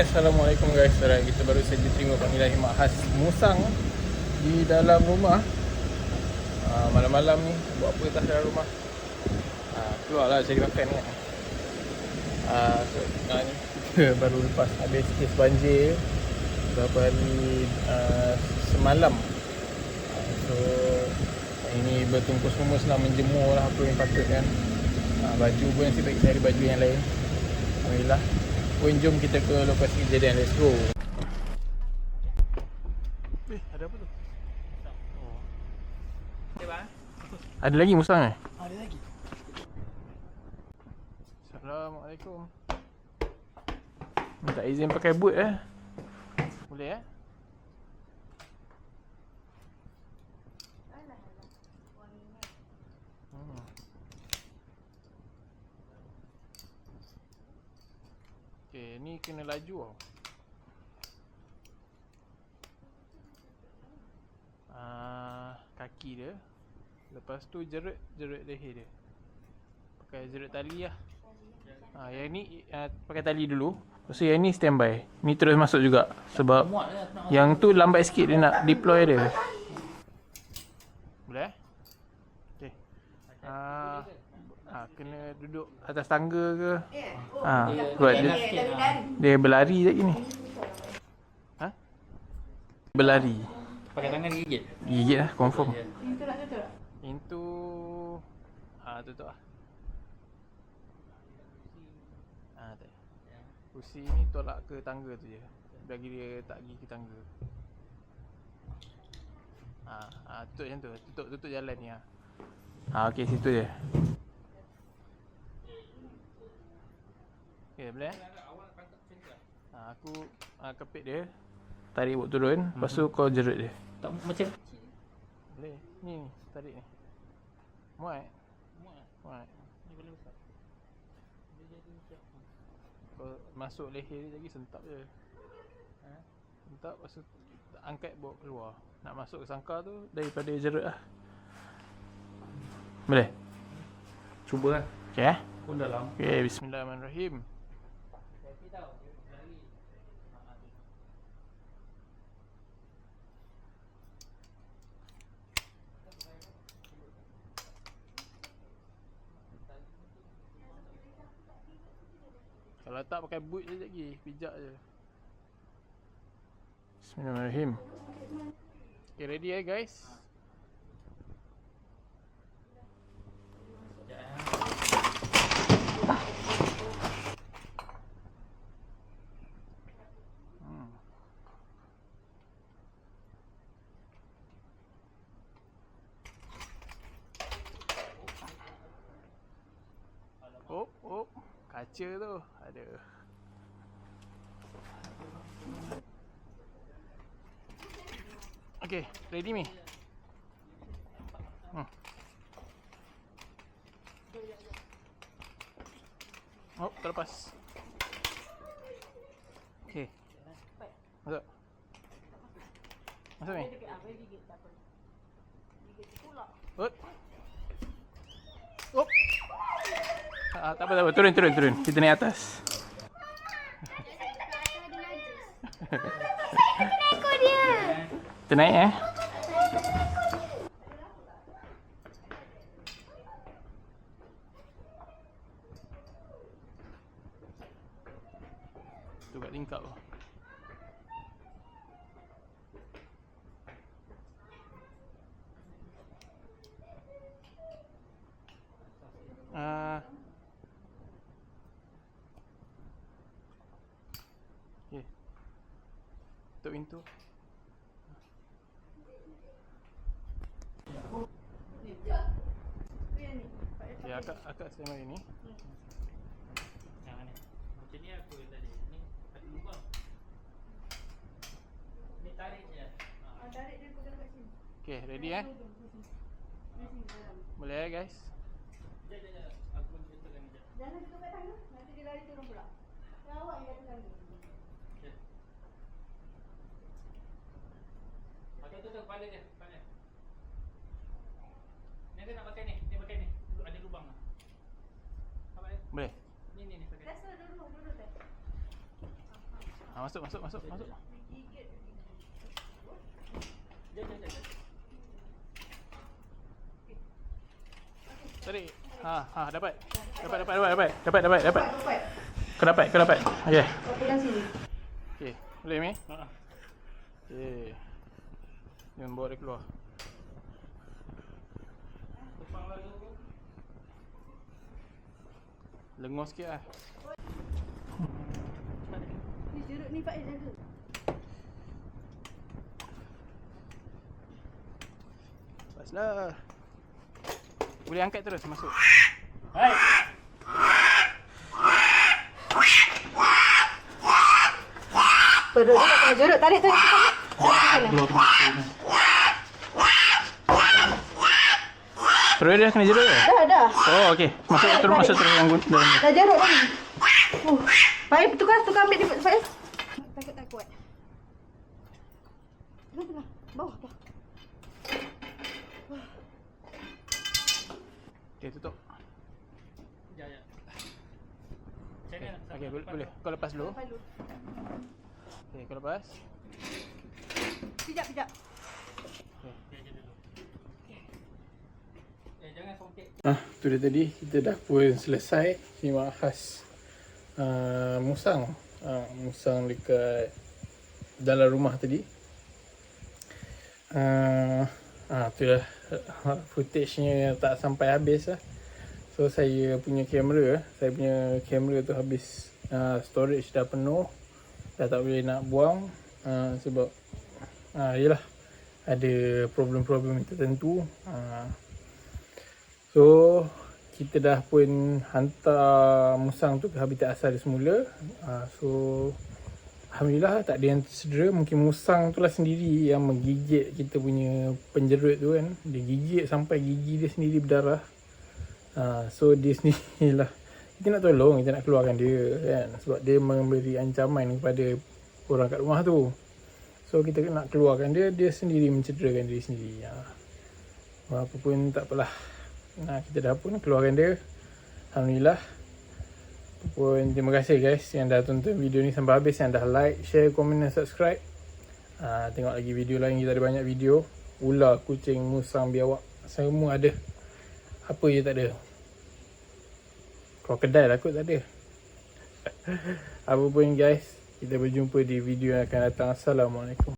Assalamualaikum guys. Kita baru saja terima panggilan khidmat khas Musang di dalam rumah. Malam-malam ni buat apa atas dalam rumah? Keluarlah cari makan kan. Ni kita baru lepas habis kes banjir beberapa hari semalam. So ini bertungkus-lumus lah, menjemur lah apa yang patut kan. Baju pun nasib baik cari baju yang lain. Alhamdulillah. Pun jom kita ke lokasi kejadian. Let's go. Ada apa tu? Oh. Ada lagi musang eh? Ada lagi. Assalamualaikum. Minta izin pakai boot Boleh Okay, ni kena laju kaki dia. Lepas tu jerit leher dia. Pakai jerit tali lah. Yang ni pakai tali dulu. Lepas tu yang ni standby. Ni terus masuk juga. Sebab yang tu lambat sikit dia nak deploy dia. Boleh Okay. Kena duduk atas tangga ke. Buat dia berlari sekejap ni. Berlari. Pakai tangan gigit. Gigit lah, confirm. Pintu nak tutup? Pintu tutup lah. Tak. Kursi ni tolak ke tangga tu je. Bagi dia tak pergi ke tangga. Tutup macam tu. Tutup jalan ni okey, situ je. Okey, boleh aku kepit dia. Tarik buat turun. Lepas tu kau jerit dia. Tak macam Boleh. Ni tarik ni. Muat. ni boleh besar. Dia jadi siap. Kau masuk leher dia lagi, sentap je. Sentap, lepas tu angkat bawa keluar. Nak masuk ke sangkar tu daripada jerit lah. Boleh? Cuba lah. Okay Pun dalam. Okay, bismillahirrahmanirrahim. Kalau tak pakai boot je lagi, pijak je. Bismillahirrahmanirrahim. Okay, ready guys? Kaca tu ada. Okay, ready me? Terlepas. Okay. Masuk. Masuk ni. Tak apa. Turun. Kita naik atas. Kita naik tu kat tingkap tu. Okay. Tutup pintu. Okay, akak stand by ni. Yang mana? Macam ni aku tadi. Ni ada lubang. Ni tarik je. Tarik dia pegang kat sini. Okay, ready Boleh guys? Jangan. Aku pun betulkan ni. Jangan duduk kat tangga. Nanti dia lari turun pula. Awak yang kat tangga. Pakai tu kepala dia. Ni nak pakai ni. Dia pakai ni. Ada lubang. Apa dia? Boleh. Ni pakai. Rasa dulu. Masuk. Tarik. Dapat. Kau dapat. Okey. Pegang sini. Okey. Boleh Mi? Ha. Okey. Jangan bawa dia keluar. Tepang lah tu. Lengur sikit lah. Ni jeruk ni Faiz jaga. Paslah. Boleh angkat terus masuk. Hai. Perut dia tak kena jeruk. Tarik. Keluar masuk. Perut dia kena jeruk ke? Dah. Oh, okey. Masuk terus yang dalam. Dah jeruk tadi. Faiz tukar ambil ni Faiz. Tak kuat. Tengah. Bawah dah. Okey, tutup. Ya. Jangan. Okey, boleh. Kau lepas dulu. Okey, kau lepas. Pijak. Dia je dulu. Jangan songkek. Tu dia tadi. Kita dah pun selesai khemah khas musang. Musang dekat dalam rumah tadi. Tu dah footage-nya tak sampai habis lah. So saya punya kamera tu habis, storage dah penuh, dah tak boleh nak buang, sebab yelah ada problem-problem tertentu. So kita dah pun hantar musang tu ke habitat asal dia semula. So alhamdulillah tak ada yang cedera. Mungkin musang tu lah sendiri yang menggigit kita punya penjerut tu kan. Dia gigit sampai gigi dia sendiri berdarah. So dia sendiri lah, kita nak tolong, kita nak keluarkan dia kan, sebab dia memberi ancaman kepada orang kat rumah tu. So kita nak keluarkan dia, dia sendiri mencederakan diri sendiri. Apa pun tak apalah. Kita dah pun keluarkan dia, alhamdulillah. Pun terima kasih guys yang dah tonton video ni sampai habis, yang dah like, share, komen dan subscribe. Tengok lagi video lain, kita ada banyak video. Ular, kucing, musang, biawak, semua ada. Apa je tak ada. Krokodil lah kot tak ada. Apa pun guys, kita berjumpa di video yang akan datang. Assalamualaikum.